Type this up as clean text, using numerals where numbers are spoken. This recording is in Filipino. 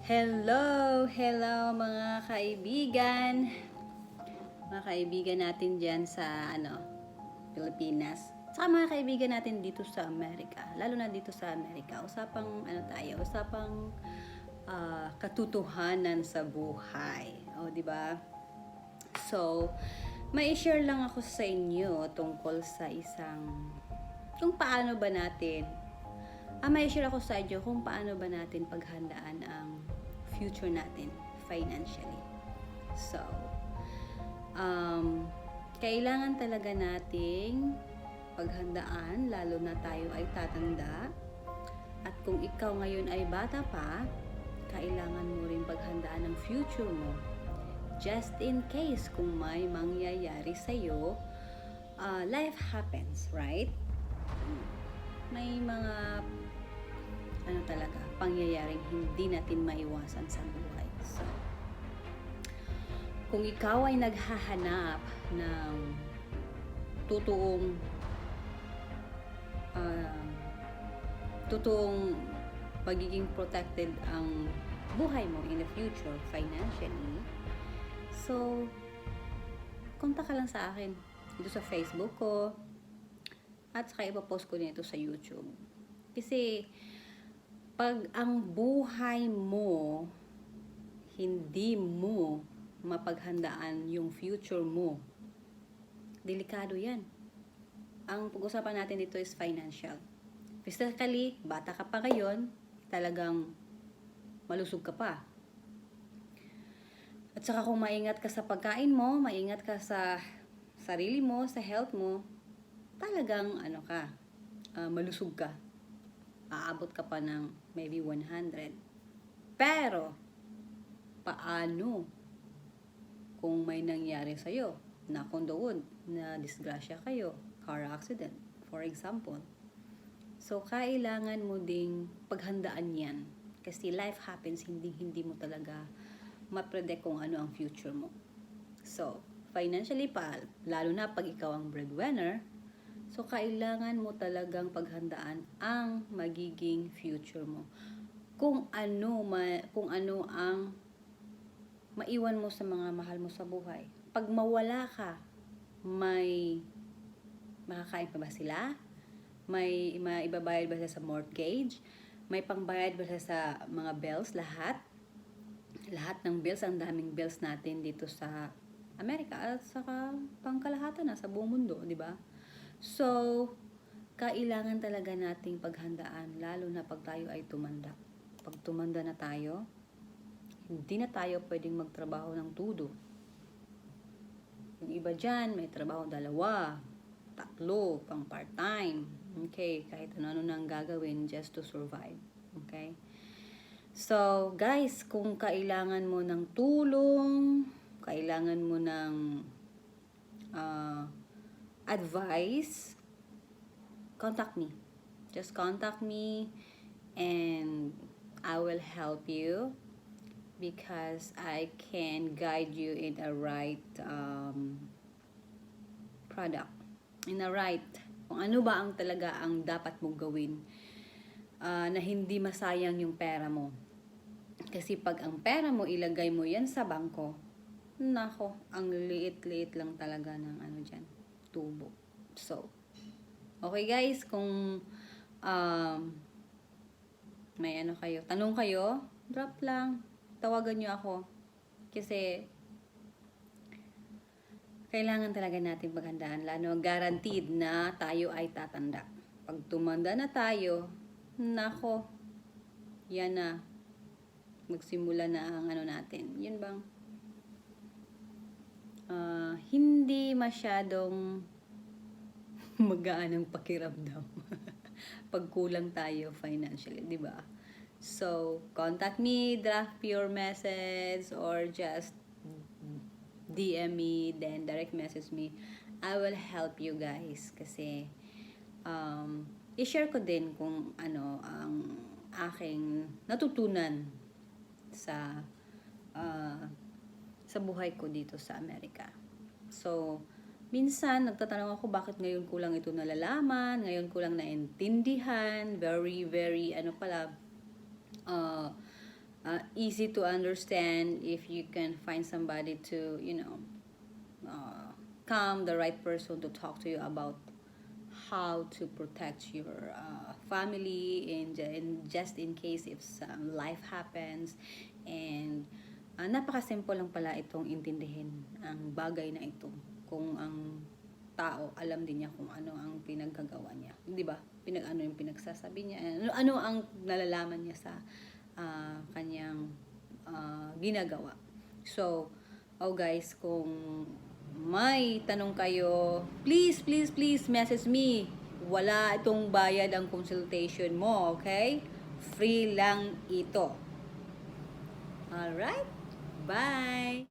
Hello! Hello mga kaibigan! Mga kaibigan natin dyan sa Pilipinas. Saka mga kaibigan natin dito sa Amerika. Lalo na dito sa Amerika. Usapang katotohanan sa buhay. O, di ba? So, may share lang ako sa inyo tungkol sa kung paano ba natin may share ako sa inyo kung paano ba natin paghandaan ang future natin financially. So, kailangan talaga nating paghandaan lalo na tayo ay tatanda. At kung ikaw ngayon ay bata pa, kailangan mo rin paghandaan ang future mo. Just in case kung may mangyayari sa'yo, life happens, right? May mga pangyayaring hindi natin maiwasan sa buhay. So, kung ikaw ay naghahanap ng totoong pagiging protected ang buhay mo in the future financially, so, kontak ka lang sa akin dito sa Facebook ko at saka ipapost ko din ito sa YouTube. Kasi, pag ang buhay mo, hindi mo mapaghandaan yung future mo, delikado yan. Ang pag-usapan natin dito is financial. Physically, bata ka pa ngayon, talagang malusog ka pa. At saka kung maingat ka sa pagkain mo, maingat ka sa sarili mo, sa health mo, talagang malusog ka. Aabot ka pa ng maybe 100. Pero, paano kung may nangyari sa'yo? Knock on the wood, na disgrasya kayo, car accident, for example. So, kailangan mo ding paghandaan yan. Kasi life happens, hindi mo talaga ma-predict kung ano ang future mo. So, financially pa, lalo na pag ikaw ang breadwinner, so, kailangan mo talagang paghandaan ang magiging future mo. Kung ano ang maiwan mo sa mga mahal mo sa buhay. Pag mawala ka, may makakain pa ba sila? May maibabayad ba sila sa mortgage? May pangbayad ba sila sa mga bills? Lahat ng bills, ang daming bills natin dito sa Amerika at saka pangkalahatan na sa buong mundo, di ba? So, kailangan talaga nating paghandaan, lalo na pag tayo ay tumanda. Pag tumanda na tayo, hindi na tayo pwedeng magtrabaho ng todo. Yung iba dyan, may trabaho 2, 3, pang part-time. Okay, kahit ano nang gagawin just to survive. Okay? So, guys, kung kailangan mo ng tulong, kailangan mo ng advice, contact me. Just contact me and I will help you because I can guide you in a right product. In a right, kung ano ba ang talaga ang dapat mong gawin na hindi masayang yung pera mo. Kasi pag ang pera mo ilagay mo yan sa bangko, nako, ang liit-liit lang talaga ng dyan, tubo. So, okay guys, kung may tanong kayo, drop lang, tawagan nyo ako. Kasi, kailangan talaga natin paghandaan, lalo guaranteed na tayo ay tatanda. Pag tumanda na tayo, nako, yan na, magsimula na ang natin. Yun bang, hindi masyadong magaan ang pakiramdam pag kulang tayo financially, di ba? So, contact me, draft your message, or just DM me, then direct message me. I will help you guys kasi i-share ko din kung ano ang aking natutunan sa buhay ko dito sa Amerika. So, minsan nagtatanong ako bakit ngayon ko lang ito nalalaman, ngayon ko lang naintindihan, very easy to understand if you can find somebody to, come the right person to talk to you about how to protect your family and just in case if some life happens. And napakasimple lang pala itong intindihin ang bagay na ito kung ang tao alam din niya kung ano ang pinaggagawa niya, di ba? Ano yung pinagsasabi niya, ano ang nalalaman niya sa kanyang ginagawa. So, guys, kung may tanong kayo, please message me. Wala itong bayad ang consultation mo, okay? Free lang ito. Alright? Bye!